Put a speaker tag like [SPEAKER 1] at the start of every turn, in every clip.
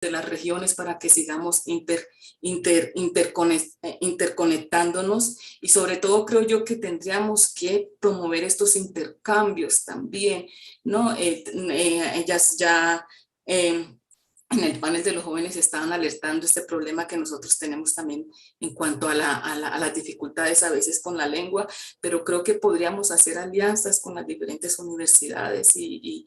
[SPEAKER 1] de las regiones para que sigamos interconectándonos, y sobre todo creo yo que tendríamos que promover estos intercambios también, ¿no? Ellas ya en el panel de los jóvenes estaban alertando este problema que nosotros tenemos también en cuanto a las dificultades a veces con la lengua, pero creo que podríamos hacer alianzas con las diferentes universidades y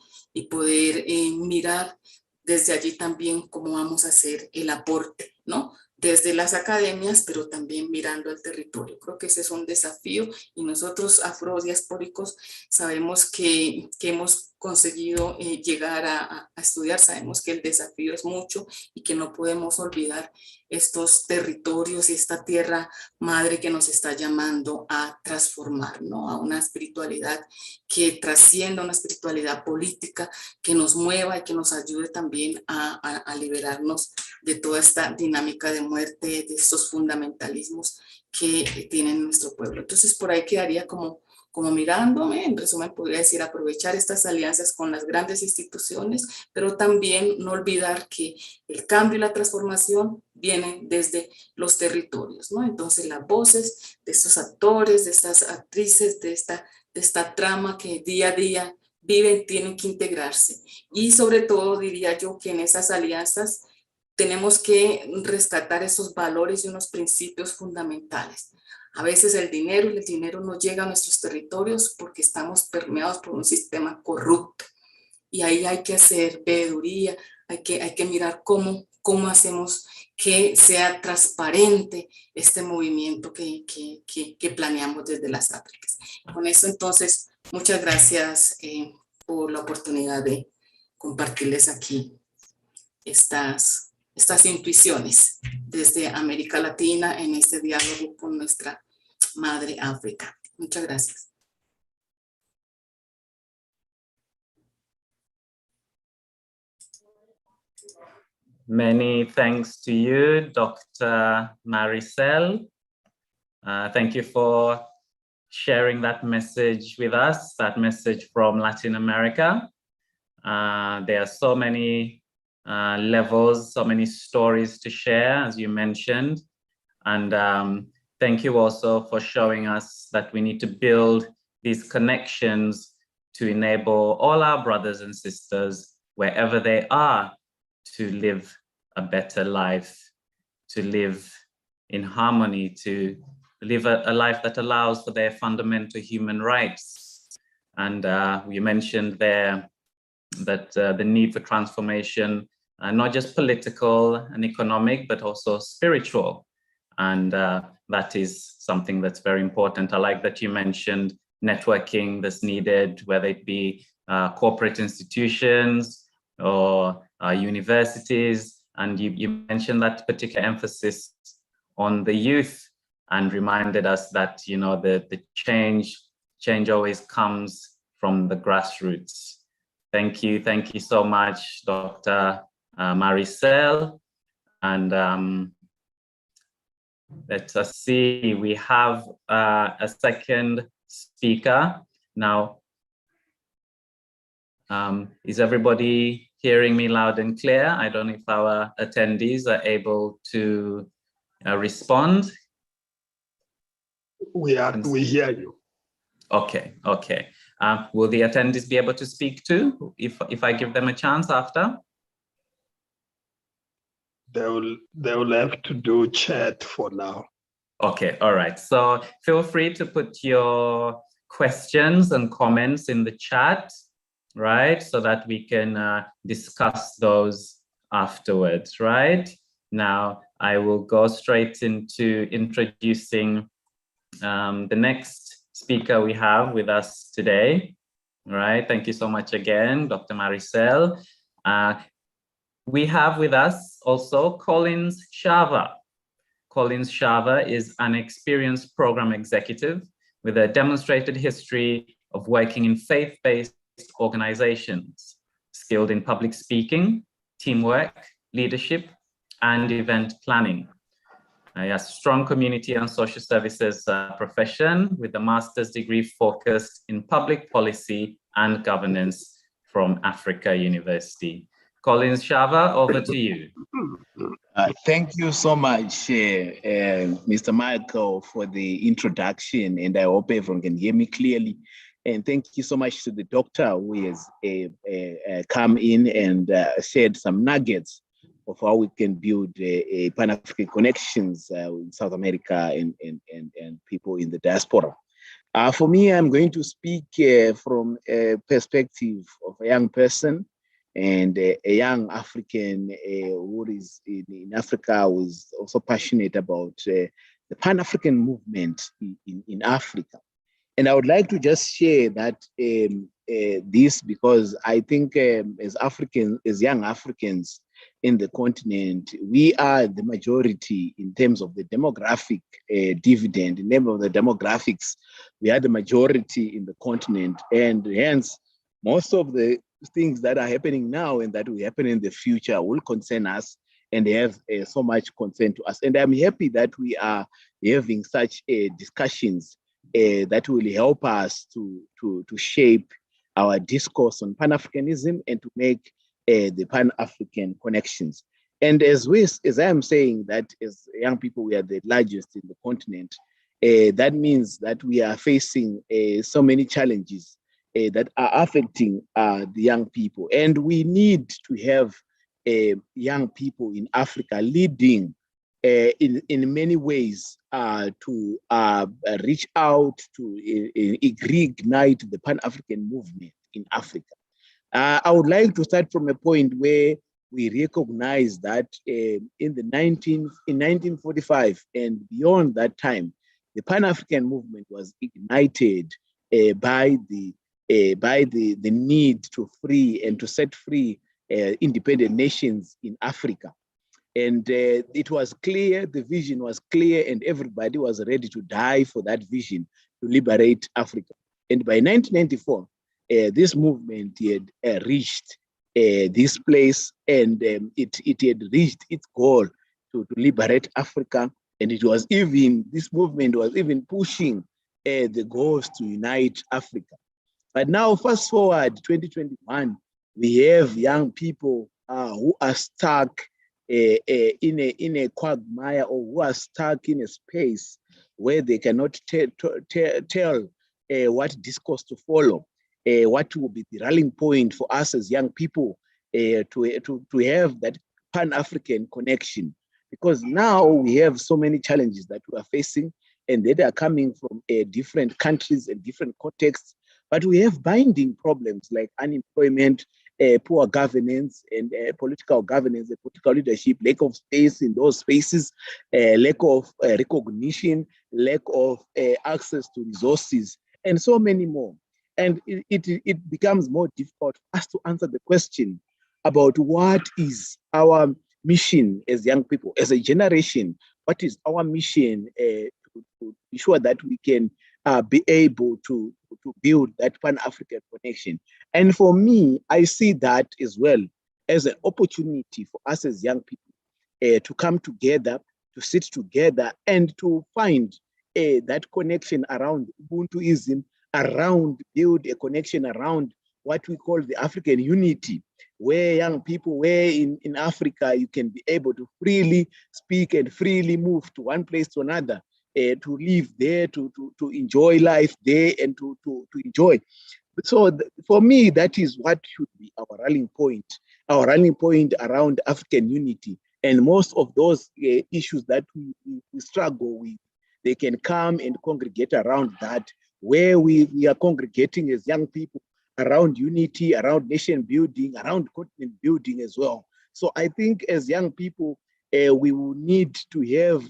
[SPEAKER 1] poder mirar desde allí también cómo vamos a hacer el aporte, ¿no? Desde las academias, pero también mirando al territorio. Creo que ese es un desafío, y nosotros afrodiaspóricos sabemos que hemos conseguido llegar a estudiar, sabemos que el desafío es mucho y que no podemos olvidar estos territorios y esta tierra madre que nos está llamando a transformar, ¿no? A una espiritualidad que trascienda, una espiritualidad política que nos mueva y que nos ayude también a liberarnos de toda esta dinámica de muerte, de estos fundamentalismos que tiene nuestro pueblo. Entonces por ahí quedaría como mirándome, en resumen podría decir aprovechar estas alianzas con las grandes instituciones, pero también no olvidar que el cambio y la transformación vienen desde los territorios, ¿no? Entonces las voces de estos actores, de estas actrices, de esta trama que día a día viven, tienen que integrarse. Y sobre todo diría yo que en esas alianzas tenemos que rescatar esos valores y unos principios fundamentales. A veces el dinero no llega a nuestros territorios porque estamos permeados por un sistema corrupto. Y ahí hay que hacer veeduría, hay que mirar cómo hacemos que sea transparente este movimiento que planeamos desde las Áfricas. Con eso entonces, muchas gracias por la oportunidad de compartirles aquí estas intuiciones desde América Latina en este diálogo con nuestra madre África. Muchas gracias.
[SPEAKER 2] Many thanks to you, Dr. Maricel. Thank you for sharing that message with us, that message from Latin America. There are so many levels, so many stories to share, as you mentioned. And thank you also for showing us that we need to build these connections to enable all our brothers and sisters, wherever they are, to live a better life, to live in harmony, to live a life that allows for their fundamental human rights. And you mentioned there that the need for transformation, not just political and economic, but also spiritual. And that is something that's very important. I like that you mentioned networking that's needed, whether it be corporate institutions or universities. And you mentioned that particular emphasis on the youth and reminded us that, you know, the change always comes from the grassroots. Thank you so much, Dr. Maricel. And let us see, we have a second speaker. Now, is everybody hearing me loud and clear? I don't know if our attendees are able to respond.
[SPEAKER 3] We hear you.
[SPEAKER 2] Okay. Will the attendees be able to speak too, if I give them a chance after?
[SPEAKER 3] They will have to do chat for now.
[SPEAKER 2] Okay, all right. So feel free to put your questions and comments in the chat, right? So that we can discuss those afterwards, right? Now, I will go straight into introducing the next speaker we have with us today. All right, thank you so much again, Dr. Maricel. We have with us also Collins Shava. Collins Shava is an experienced program executive with a demonstrated history of working in faith-based organizations, skilled in public speaking, teamwork, leadership, and event planning. He has strong community and social services profession with a master's degree focused in public policy and governance from Africa University. Collins Shava, over to you.
[SPEAKER 4] Thank you so much, Mr. Michael, for the introduction, and I hope everyone can hear me clearly. And thank you so much to the doctor who has come in and shared some nuggets of how we can build a Pan-African connections with South America and people in the diaspora. For me, I'm going to speak from a perspective of a young person and a young African who is in Africa, who is also passionate about the Pan-African movement in Africa. And I would like to just share that this, because I think as Africans, as young Africans in the continent, we are the majority in terms of the demographic dividend. In terms of the demographics, we are the majority in the continent, and hence most of the things that are happening now and that will happen in the future will concern us and have so much concern to us. And I'm happy that we are having such discussions that will help us to shape our discourse on Pan-Africanism and to make the Pan-African connections. And as I am saying that as young people, we are the largest in the continent, that means that we are facing so many challenges that are affecting the young people. And we need to have young people in Africa leading in many ways to reach out to reignite the Pan-African movement in Africa. I would like to start from a point where we recognize that in 1945 and beyond that time, the Pan-African movement was ignited by the need to free and to set free independent nations in Africa. And it was clear, the vision was clear, and everybody was ready to die for that vision to liberate Africa. And by 1994, this movement had reached this place, and it had reached its goal to liberate Africa. And it was even, this movement was even pushing the goals to unite Africa. But now, fast forward 2021, we have young people who are stuck in a quagmire, or who are stuck in a space where they cannot tell what discourse to follow, what will be the rallying point for us as young people to have that Pan-African connection. Because now we have so many challenges that we are facing, and they are coming from different countries and different contexts. But we have binding problems like unemployment, poor governance and political governance and political leadership, lack of space in those spaces, lack of recognition, lack of access to resources, and so many more. And it becomes more difficult for us to answer the question about what is our mission as young people, as a generation. What is our mission to be sure that we can be able to build that Pan-African connection? And for me, I see that as well as an opportunity for us as young people to come together, to sit together, and to find that connection around Ubuntuism, around build a connection around what we call the African unity, where young people, where in Africa you can be able to freely speak and freely move to one place to another, to live there, to enjoy life there, and to enjoy. So for me, that is what should be our rallying point around African unity. And most of those issues that we struggle with, they can come and congregate around that, where we are congregating as young people around unity, around nation building, around continent building as well. So I think as young people, we will need to have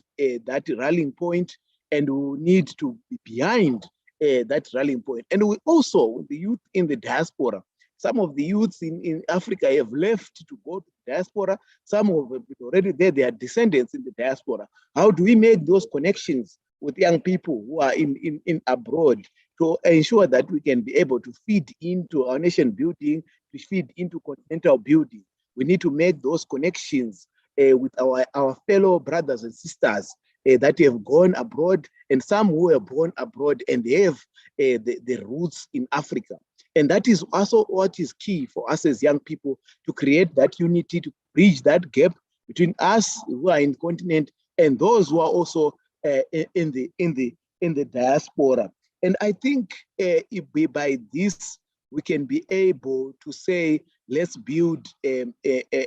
[SPEAKER 4] that rallying point, and we will need to be behind that rallying point. And we also, the youth in the diaspora, some of the youths in Africa have left to go to the diaspora. Some of them already there, they are descendants in the diaspora. How do we make those connections with young people who are in abroad to ensure that we can be able to feed into our nation building, to feed into continental building? We need to make those connections with our fellow brothers and sisters that have gone abroad, and some who are born abroad and they have the roots in Africa. And that is also what is key for us as young people, to create that unity, to bridge that gap between us who are in the continent and those who are also in the diaspora. And I think by this, we can be able to say, let's build a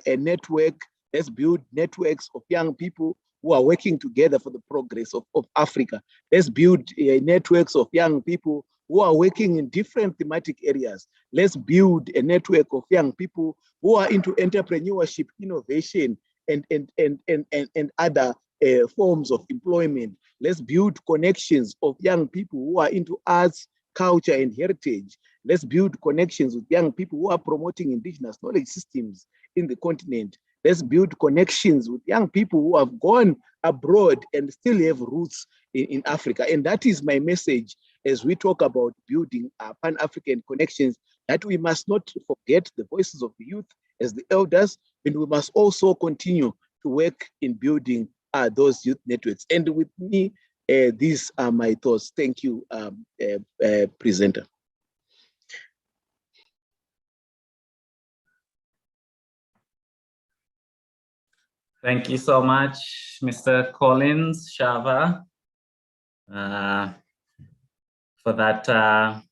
[SPEAKER 4] network, let's build networks of young people who are working together for the progress of Africa. Let's build networks of young people who are working in different thematic areas. Let's build a network of young people who are into entrepreneurship, innovation, and other forms of employment. Let's build connections of young people who are into arts, culture, and heritage. Let's build connections with young people who are promoting indigenous knowledge systems in the continent. Let's build connections with young people who have gone abroad and still have roots in Africa. And that is my message as we talk about building Pan-African connections, that we must not forget the voices of the youth as the elders, and we must also continue to work in building those youth networks. And with me, these are my thoughts. Thank you, presenter.
[SPEAKER 2] Thank you so much, Mr. Collins Shava, for that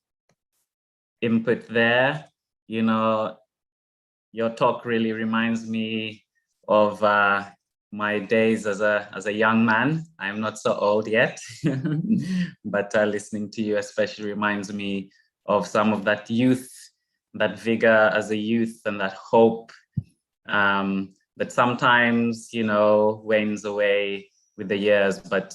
[SPEAKER 2] input there. Your talk really reminds me of my days as a young man. I'm not so old yet, but listening to you especially reminds me of some of that youth, that vigor as a youth, and that hope that sometimes, wanes away with the years. But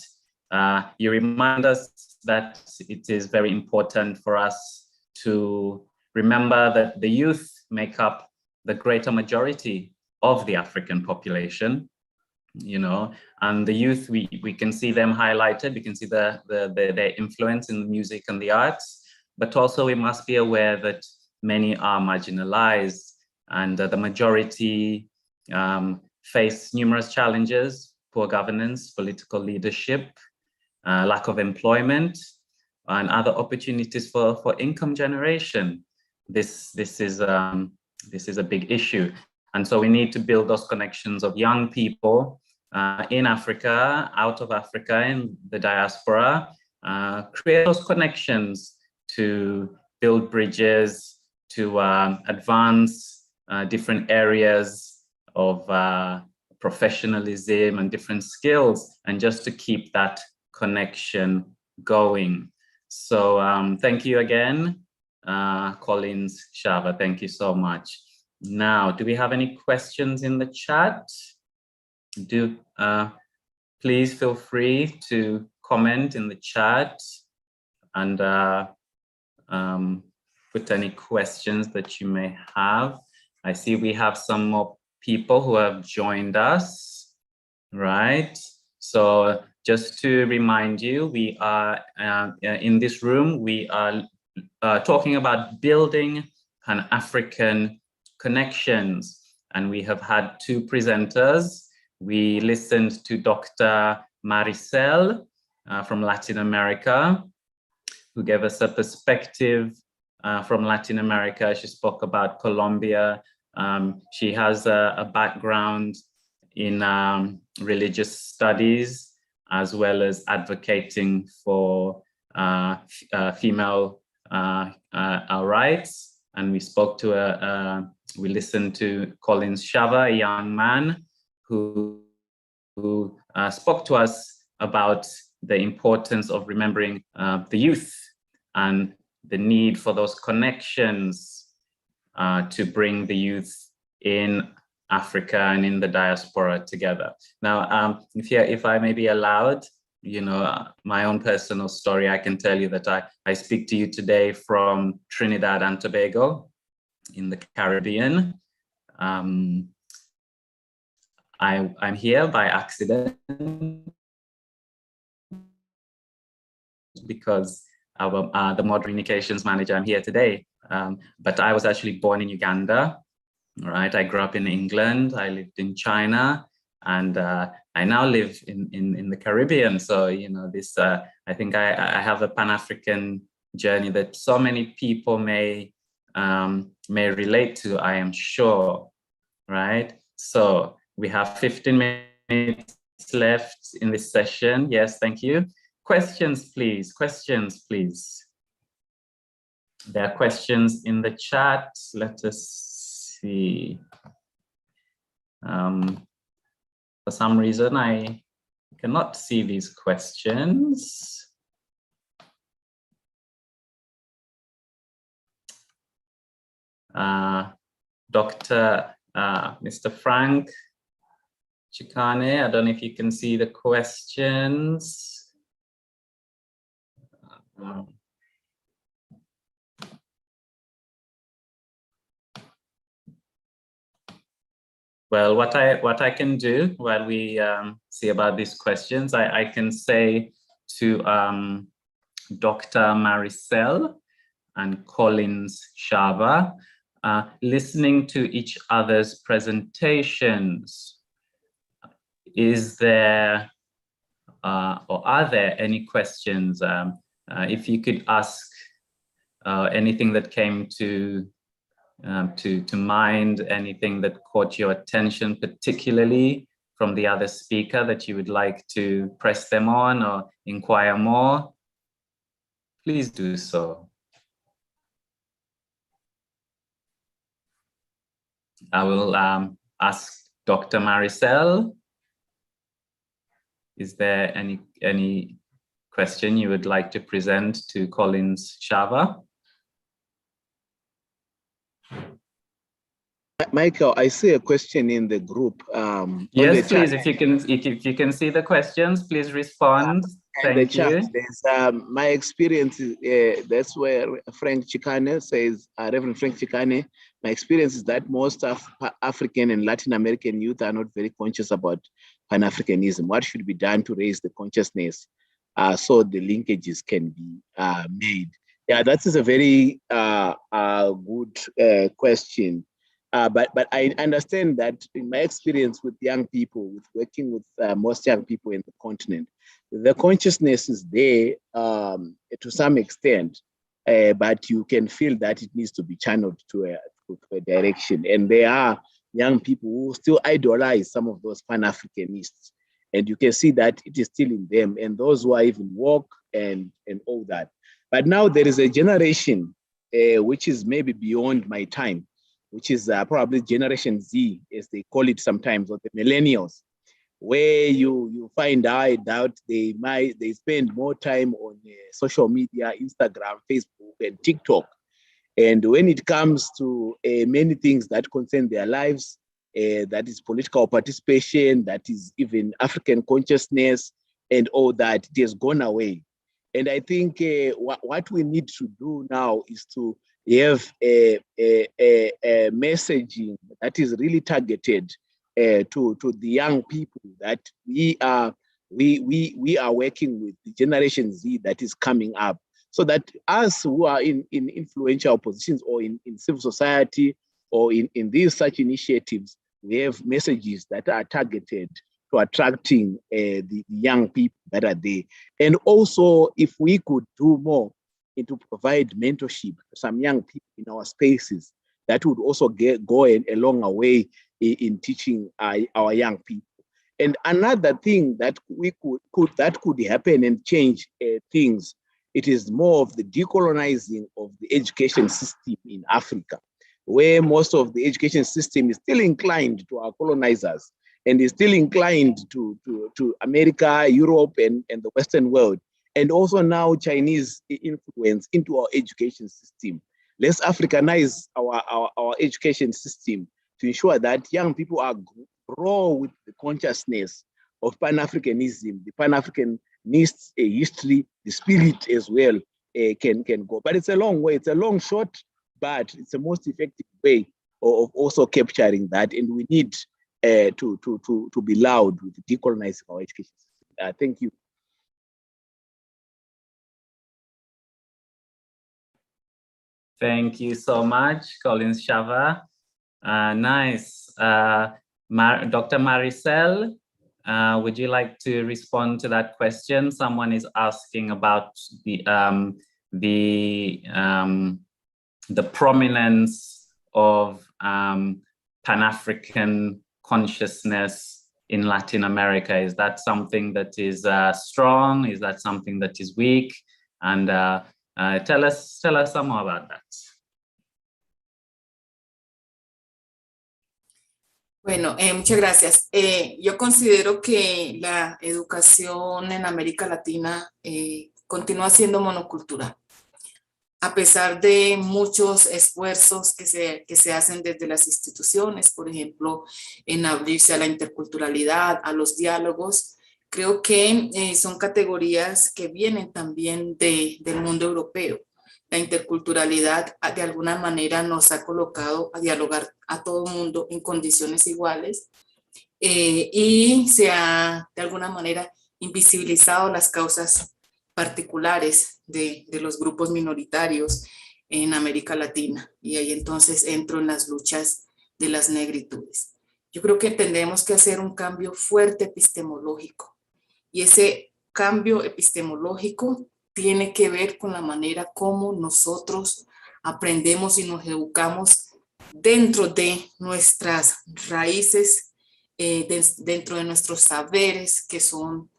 [SPEAKER 2] you remind us that it is very important for us to remember that the youth make up the greater majority of the African population, and the youth, we can see them highlighted, we can see their influence in the music and the arts, but also we must be aware that many are marginalized, and the majority face numerous challenges: poor governance, political leadership, lack of employment, and other opportunities for income generation. This is a big issue. And so we need to build those connections of young people in Africa, out of Africa, in the diaspora, create those connections to build bridges, to advance different areas of professionalism and different skills, and just to keep that connection going. So thank you again, Collins Shava, thank you so much. Now, do we have any questions in the chat? Please feel free to comment in the chat and put any questions that you may have. I see we have some more people who have joined us, right? So just to remind you, we are in this room, we are talking about building Pan-African connections, and we have had two presenters. We listened to Dr. Maricel from Latin America, who gave us a perspective from Latin America. She spoke about Colombia. She has a background in religious studies, as well as advocating for female rights. And we spoke to we listened to Collins Shava, a young man who spoke to us about the importance of remembering the youth and the need for those connections to bring the youth in Africa and in the diaspora together. Now, if I may be allowed, my own personal story, I can tell you that I speak to you today from Trinidad and Tobago in the Caribbean. I'm here by accident because the mod communications manager, I'm here today. But I was actually born in Uganda, right? I grew up in England, I lived in China, and I now live in the Caribbean. So, this, I think I have a Pan-African journey that so many people may may relate to, I am sure, right? So we have 15 minutes left in this session. Yes, thank you. Questions, please. Questions, please. There are questions in the chat. Let us see. For some reason, I cannot see these questions. Mr. Frank Chikane, I don't know if you can see the questions. Well, what I can do while we see about these questions, I can say to Dr. Maricel and Collins Shava, listening to each other's presentations, is there or are there any questions? If you could ask anything that came to mind, anything that caught your attention particularly from the other speaker that you would like to press them on or inquire more, please do so. I will ask Dr. Maricel, is there any question you would like to present to Collins Shava?
[SPEAKER 4] Michael, I see a question in the group.
[SPEAKER 2] Yes, please. If you can see the questions, please respond. Thank you.
[SPEAKER 4] There's, my experience is that's where Frank Chikane says, Reverend Frank Chikane. My experience is that most of African and Latin American youth are not very conscious about Pan-Africanism. What should be done to raise the consciousness so the linkages can be made? Yeah, that is a very good question. But I understand that in my experience with young people, with working with most young people in the continent, the consciousness is there to some extent, but you can feel that it needs to be channeled to a direction. And there are young people who still idolize some of those Pan-Africanists. And you can see that it is still in them, and those who are even woke and all that. But now there is a generation which is maybe beyond my time, which is probably Generation Z, as they call it sometimes, or the millennials, where you find out they spend more time on social media, Instagram, Facebook, and TikTok. And when it comes to many things that concern their lives, that is political participation, that is even African consciousness, and all that, it has gone away. And I think what we need to do now is to have a messaging that is really targeted to the young people, that we are working with the Generation Z that is coming up, so that us who are in influential positions or in civil society or in these such initiatives, we have messages that are targeted to attracting the young people that are there. And also, if we could do more to provide mentorship to some young people in our spaces, that would also go a long way in teaching our young people. And another thing that could happen and change things, it is more of the decolonizing of the education system in Africa, where most of the education system is still inclined to our colonizers and is still inclined to America, Europe, and the Western world. And also now Chinese influence into our education system. Let's Africanize our education system to ensure that young people are grow with the consciousness of Pan-Africanism, the Pan-Africanist history, the spirit as well can go. But it's a long way, it's a long shot, but it's the most effective way of also capturing that. And we need to be loud with decolonizing our education system. Thank you.
[SPEAKER 2] Thank you so much, Collins Shava. Nice. Dr. Maricel, would you like to respond to that question? Someone is asking about the the prominence of Pan-African consciousness in Latin America? Is that something that is strong? Is that something that is weak? And tell us some more about that.
[SPEAKER 1] Bueno, muchas gracias. Yo considero que la educación en América Latina continúa siendo monocultural. A pesar de muchos esfuerzos que se hacen desde las instituciones, por ejemplo, en abrirse a la interculturalidad, a los diálogos, creo que son categorías que vienen también del mundo europeo. La interculturalidad de alguna manera nos ha colocado a dialogar a todo el mundo en condiciones iguales y se ha de alguna manera invisibilizado las causas particulares de los grupos minoritarios en América Latina. Y ahí entonces entro en las luchas de las negritudes. Yo creo que tendremos que hacer un cambio fuerte epistemológico. Y ese cambio epistemológico tiene que ver con la manera como nosotros aprendemos y nos educamos dentro de nuestras raíces, dentro de nuestros saberes que son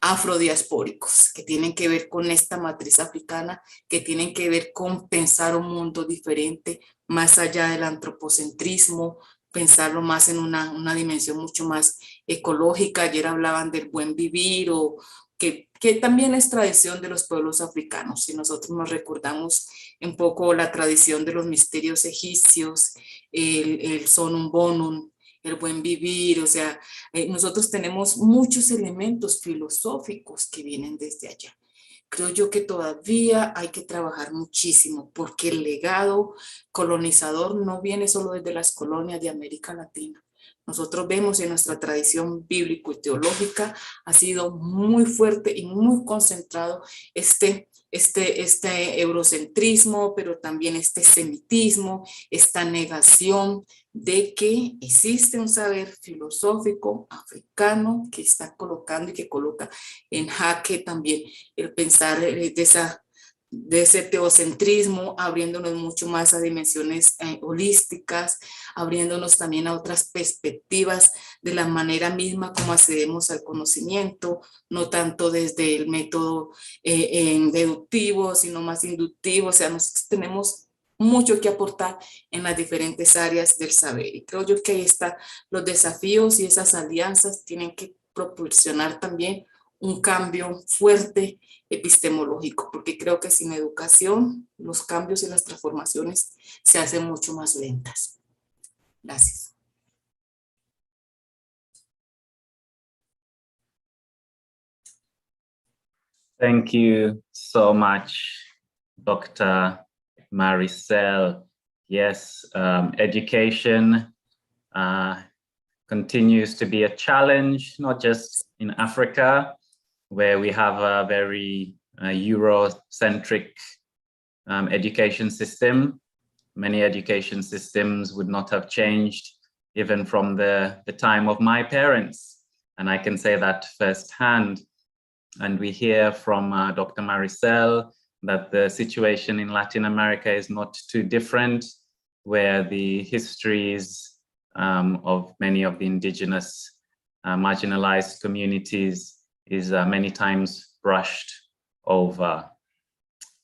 [SPEAKER 1] afrodiaspóricos, que tienen que ver con esta matriz africana, que tienen que ver con pensar un mundo diferente, más allá del antropocentrismo, pensarlo más en una dimensión mucho más ecológica. Ayer hablaban del buen vivir, o que también es tradición de los pueblos africanos. Si nosotros nos recordamos un poco la tradición de los misterios egipcios, el sonum bonum, el buen vivir, o sea, nosotros tenemos muchos elementos filosóficos que vienen desde allá. Creo yo que todavía hay que trabajar muchísimo porque el legado colonizador no viene solo desde las colonias de América Latina. Nosotros vemos en nuestra tradición bíblico y teológica ha sido muy fuerte y muy concentrado este eurocentrismo, pero también este semitismo, esta negación de que existe un saber filosófico africano que está colocando y que coloca en jaque también el pensar de ese teocentrismo, abriéndonos mucho más a dimensiones holísticas, abriéndonos también a otras perspectivas de la manera misma como accedemos al conocimiento, no tanto desde el método deductivo, sino más inductivo. O sea, nosotros tenemos mucho que aportar en las diferentes áreas del saber. Y creo yo que ahí están los desafíos, y esas alianzas tienen que proporcionar también un cambio fuerte epistemológico, porque creo que sin educación los cambios y las transformaciones se hacen mucho más lentas. Gracias.
[SPEAKER 2] Thank you so much, Dr. Maricel. Yes, education continues to be a challenge, not just in Africa, where we have a very Eurocentric education system. Many education systems would not have changed even from the time of my parents. And I can say that firsthand. And we hear from Dr. Maricel that the situation in Latin America is not too different, where the histories of many of the indigenous marginalized communities is many times brushed over.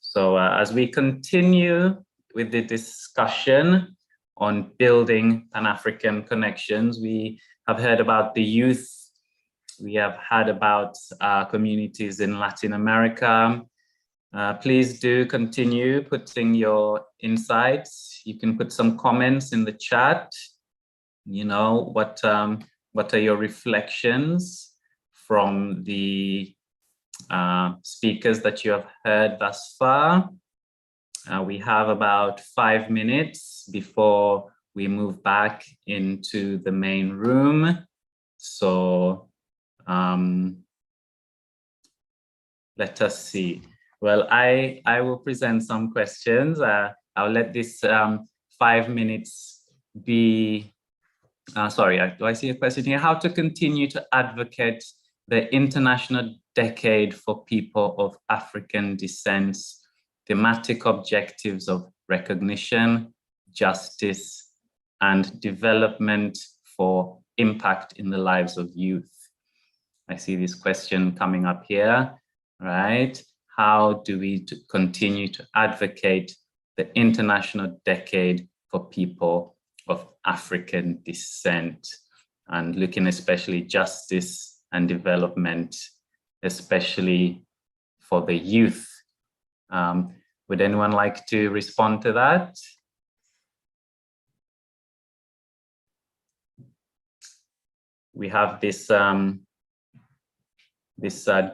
[SPEAKER 2] So as we continue with the discussion on building Pan-African connections, we have heard about the youth. We have heard about communities in Latin America. Please do continue putting your insights. You can put some comments in the chat. You know, what are your reflections from the speakers that you have heard thus far? We have about 5 minutes before we move back into the main room. So let us see. Well, I will present some questions. I'll let this 5 minutes be, sorry, do I see a question here? How to continue to advocate the International Decade for People of African Descent, thematic objectives of recognition, justice, and development for impact in the lives of youth. I see this question coming up here, right? How do we continue to advocate the International Decade for People of African Descent, and looking especially justice and development, especially for the youth? Would anyone like to respond to that? We have this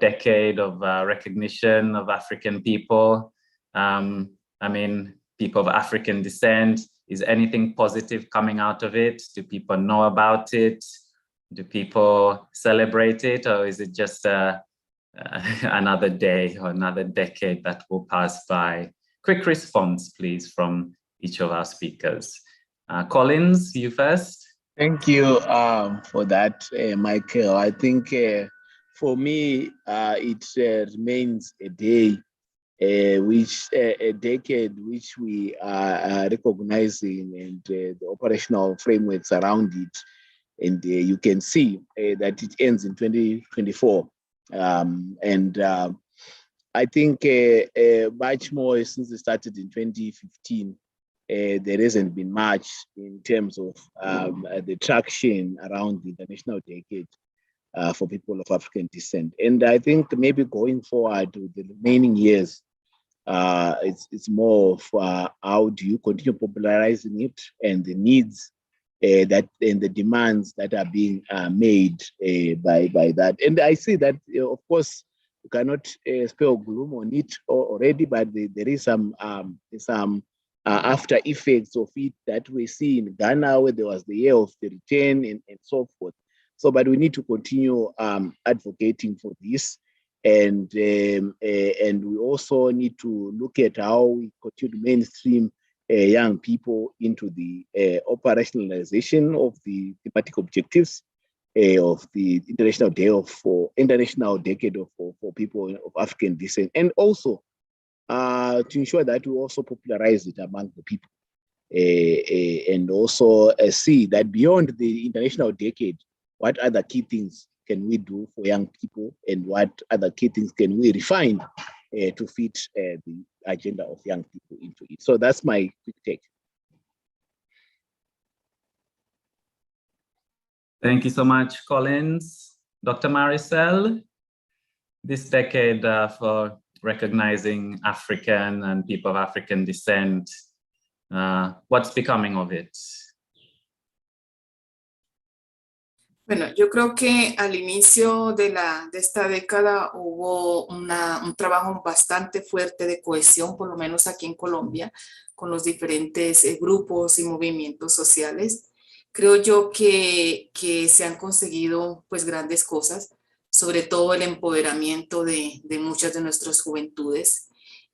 [SPEAKER 2] decade of recognition of African people. I mean, people of African descent. Is anything positive coming out of it? Do people know about it? Do people celebrate it? Or is it just another day or another decade that will pass by? Quick response, please, from each of our speakers. Collins, you first.
[SPEAKER 4] Thank you for that, Michael. I think for me, it remains a day, a decade which we are recognizing, and the operational frameworks around it. And you can see that it ends in 2024. I think much more since it started in 2015. There hasn't been much in terms of the traction around the International Decade for people of African descent. And I think maybe going forward with the remaining years, it's more of how do you continue popularizing it, and the needs that and the demands that are being made by that. And I see that, of course, you cannot spell gloom on it already, but there is some after effects of it that we see in Ghana, where there was the year of the return and so forth. So, but we need to continue advocating for this, and we also need to look at how we continue to mainstream young people into the operationalization of the thematic objectives of the International Decade for People of African Descent, and also to ensure that we also popularize it among the people, and also see that beyond the International Decade, what other key things can we do for young people, and what other key things can we refine to fit the agenda of young people into it. So that's my quick take.
[SPEAKER 2] Thank you so much, Collins. Dr. Maricel, this decade for recognizing African and people of African descent, what's becoming of it?
[SPEAKER 1] Bueno, yo creo que al inicio de esta década hubo un trabajo bastante fuerte de cohesión, por lo menos aquí en Colombia, con los diferentes grupos y movimientos sociales. Creo yo que se han conseguido pues grandes cosas, sobre todo el empoderamiento de muchas de nuestras juventudes,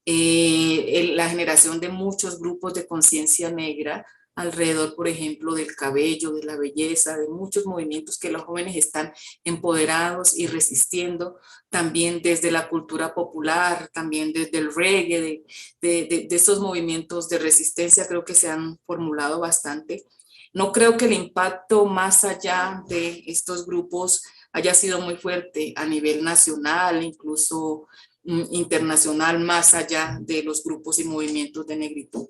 [SPEAKER 1] la generación de muchos grupos de conciencia negra alrededor, por ejemplo, del cabello, de la belleza, de muchos movimientos que los jóvenes están empoderados y resistiendo, también desde la cultura popular, también desde el reggae, de estos movimientos de resistencia, creo que se han formulado bastante. No creo que el impacto más allá de estos grupos haya sido muy fuerte a nivel nacional, incluso internacional, más allá de los grupos y movimientos de negritud.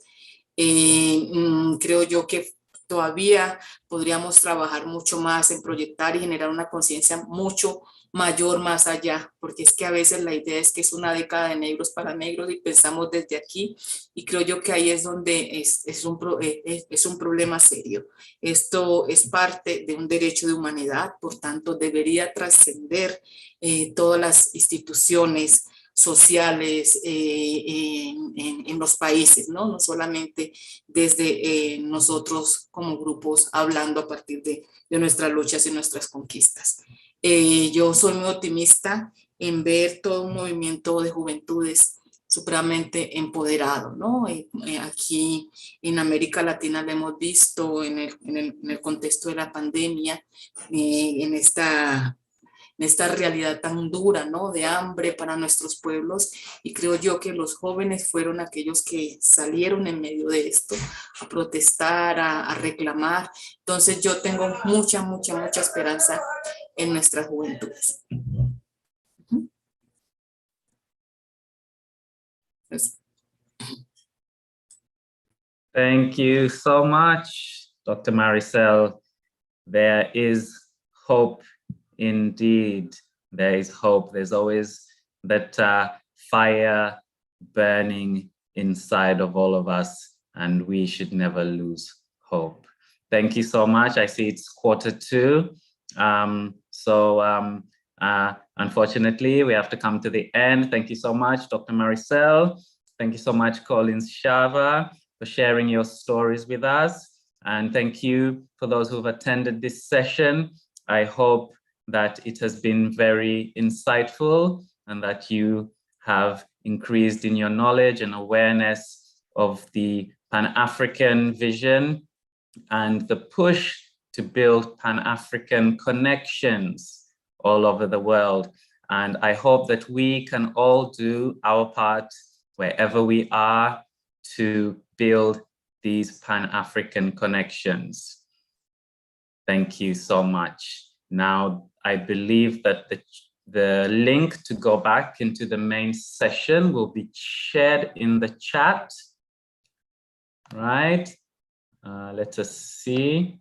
[SPEAKER 1] Creo yo que todavía podríamos trabajar mucho más en proyectar y generar una conciencia mucho mayor más allá, porque es que a veces la idea es que es una década de negros para negros y pensamos desde aquí, y creo yo que ahí es donde es un problema serio. Esto es parte de un derecho de humanidad, por tanto debería trascender todas las instituciones sociales en los países, ¿no? No solamente desde nosotros como grupos hablando a partir de nuestras luchas y nuestras conquistas. Yo soy muy optimista en ver todo un movimiento de juventudes supremamente empoderado, ¿no? Aquí en América Latina lo hemos visto en el contexto de la pandemia, en esta esta realidad tan dura, ¿no? De hambre para nuestros pueblos, y creo yo que los jóvenes fueron aquellos que salieron en medio de esto a protestar, a reclamar. Entonces yo tengo mucha, mucha, mucha esperanza en nuestras juventudes. Pues,
[SPEAKER 2] Thank you so much, Dr. Maricel. There is hope indeed. There is hope. There's always that fire burning inside of all of us, and we should never lose hope. Thank you so much. I see it's 1:45. Unfortunately, we have to come to the end. Thank you so much, Dr. Maricel. Thank you so much, Collins Shava, for sharing your stories with us. And thank you for those who've attended this session. I hope that it has been very insightful and that you have increased in your knowledge and awareness of the Pan-African vision and the push to build Pan-African connections all over the world. And I hope that we can all do our part wherever we are to build these Pan-African connections. Thank you so much. Now, I believe that the link to go back into the main session will be shared in the chat, right? Let us see.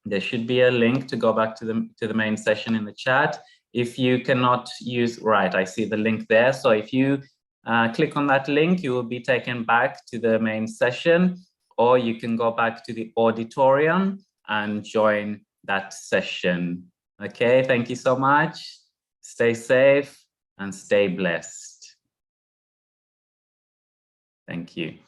[SPEAKER 2] There should be a link to go back to the main session in the chat. If you cannot use, right, I see the link there. So if you click on that link, you will be taken back to the main session, or you can go back to the auditorium and join that session. Okay, thank you so much. Stay safe and stay blessed. Thank you.